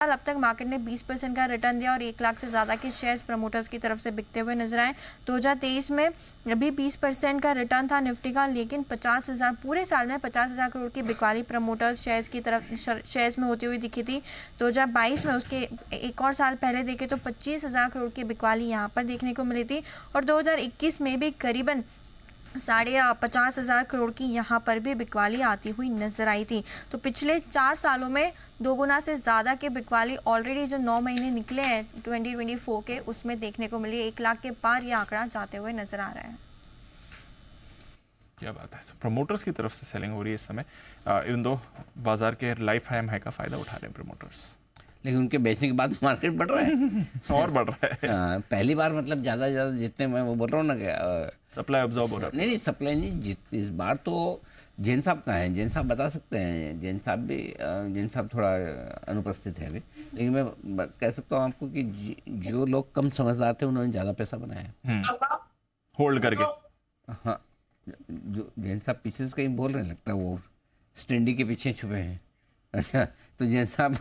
अब तक मार्केट ने 20% का रिटर्न दिया और 1 लाख से ज़्यादा के शेयर्स प्रमोटर्स की तरफ से बिकते हुए नजर आए। 2023 में अभी 20% का रिटर्न था निफ्टी का, लेकिन 50,000 पूरे साल में 50,000 करोड़ की बिकवाली प्रमोटर्स शेयर्स की तरफ शेयर्स में होती हुई दिखी थी। 2022 में उसके एक और साल पहले देखे तो 25,000 करोड़ की बिकवाली यहाँ पर देखने को मिली थी और 2021 में भी करीबन 50,500 करोड़ की यहाँ पर भी बिकवाली आती हुई नजर आई थी। तो पिछले 4 सालों में दोगुना से ज़्यादा के बिकवाली ऑलरेडी जो 9 महीने निकले हैं 2024 के, उसमें देखने को मिली। 1 लाख के पार यह आंकड़ा जाते हुए नजर आ रहा है। क्या बात है। प्रमोटर्स की तरफ से सेलिंग हो रही है इस समय, इवन दो बाजार के लाइफ टाइम हाई का फायदा उठा रहे हैं प्रमोटर्स, लेकिन उनके बेचने के बाद मार्केट बढ़ रहा है और बढ़ रहा है। पहली बार मतलब ज़्यादा से ज़्यादा जितने, मैं वो बोल रहा हूँ ना, सप्लाई ऑब्जॉर्व हो रहा है। नहीं सप्लाई नहीं, इस बार तो जैन साहब कहाँ हैं? जैन साहब बता सकते हैं। जैन साहब थोड़ा अनुपस्थित है अभी, लेकिन मैं कह सकता हूँ आपको कि जो लोग कम समझदार थे उन्होंने ज़्यादा पैसा बनाया होल्ड करके। हाँ, जो जैन साहब पीछे से कहीं बोल रहे हैं, लगता है वो स्टैंडी के पीछे छुपे हैं। अच्छा, तो जैन साहब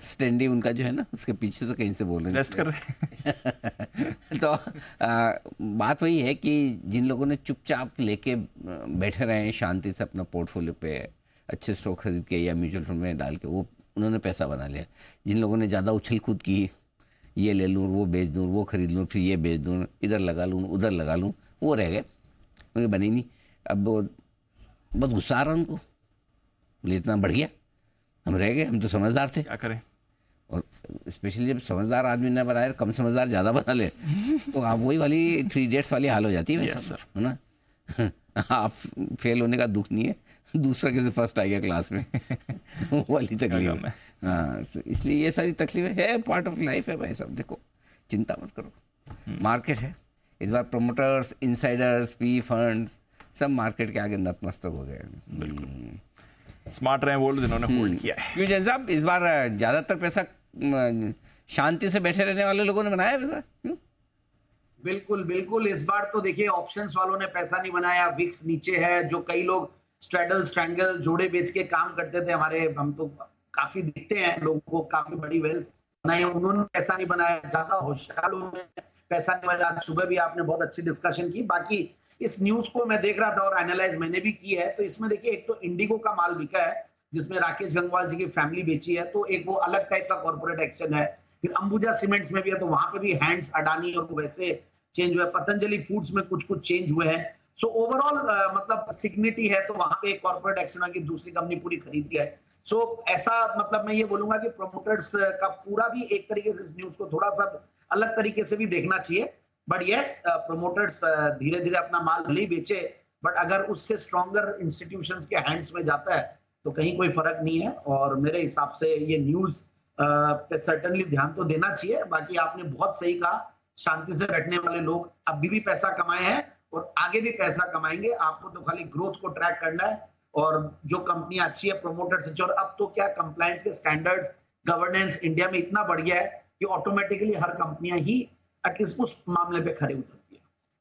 स्टैंडी उनका जो है ना, उसके पीछे से कहीं से बोल रहे हैं, रेस्ट कर रहे हैं। तो बात वही है कि जिन लोगों ने चुपचाप लेके बैठे रहे हैं शांति से अपना पोर्टफोलियो पे अच्छे स्टॉक खरीद के या म्यूचुअल फंड में डाल के, वो उन्होंने पैसा बना लिया। जिन लोगों ने ज़्यादा उछल कूद की, ये ले लूँ, वो बेच दूँ, वो खरीद लूँ, फिर ये बेच दूँ, इधर लगा लूँ, उधर लगा लूँ, वो रह गए, उन्हें बनी नहीं। अब वो बहुत गुस्सा आ रहा उनको, बोले इतना बढ़ गया, हम रह गए, हम तो समझदार थे, क्या करें। और स्पेशली जब समझदार आदमी ना बनाए, कम समझदार ज़्यादा बना ले, तो आप वही वाली 3 इडियट्स वाली हाल हो जाती है। यस सर, है ना। आप फेल होने का दुख नहीं है, दूसरा किसी फर्स्ट आ गया क्लास में वो वाली तकलीफ है। हाँ, इसलिए ये सारी तकलीफें है, पार्ट ऑफ लाइफ है भाई साहब। देखो, चिंता मत करो, मार्केट है। इस बार प्रमोटर्स, इनसाइडर्स, पी फंड्स सब मार्केट के आगे नतमस्तक हो गए। बिल्कुल स्मार्ट रहे वो लोग जिन्होंने होल्ड किया है। क्यों जैन साहब, इस बार ज़्यादातर पैसा शांति से बैठे रहने वाले लोगों ने बनाया पैसा? क्यों? बिल्कुल बिल्कुल, इस बार तो देखिए ऑप्शंस वालों ने पैसा नहीं बनाया, विक्स नीचे है। जो कई लोग स्ट्रैडल स्ट्रैंगल जोड़े बेच के काम करते थे, हमारे हम तो काफी दिखते हैं लोगों को, काफी बड़ी वेल्थ बनाई, उन्होंने पैसा नहीं बनाया। ज्यादा होशियार लोगों ने पैसा नहीं बनाया। सुबह भी आपने बहुत अच्छी डिस्कशन की। बाकी इस न्यूज को मैं देख रहा था और एनालाइज मैंने भी की है, तो इसमें देखिए एक तो इंडिगो का माल बिका है जिसमें राकेश गंगवाल जी की फैमिली बेची है, तो एक वो अलग टाइप का कॉर्पोरेट एक्शन है। फिर अंबुजा सीमेंट्स में भी है, तो वहां पे भी हैंड्स अडानी और वैसे चेंज हुआ है। पतंजलि फूड्स में कुछ कुछ चेंज हुए हैं। सो ओवरऑल मतलब सिग्निटी है, तो वहां पे एक कॉर्पोरेट एक्शन है कि दूसरी कंपनी पूरी खरीद लिया है। सो ऐसा मतलब मैं ये बोलूंगा कि प्रमोटर्स का पूरा भी एक तरीके से इस न्यूज को थोड़ा सा अलग तरीके से भी देखना चाहिए। बट यस, प्रमोटर्स धीरे धीरे अपना माल भले ही बेचे, बट अगर उससे स्ट्रॉन्गर इंस्टीट्यूशंस के हैंड्स में जाता है तो कहीं कोई फर्क नहीं है। और मेरे हिसाब से ये न्यूज पे सर्टेनली ध्यान तो देना चाहिए। बाकी आपने बहुत सही कहा, शांति से बैठने वाले लोग अभी भी पैसा कमाए हैं और आगे भी पैसा कमाएंगे। आपको तो खाली ग्रोथ को ट्रैक करना है और जो कंपनियां अच्छी है प्रमोटर्स अच्छे। और अब तो क्या कंप्लायंस के स्टैंडर्ड्स, गवर्नेंस इंडिया में इतना बढ़ गया है कि ऑटोमेटिकली हर कंपनियां ही एटलीस्ट उस मामले पे खड़े उतर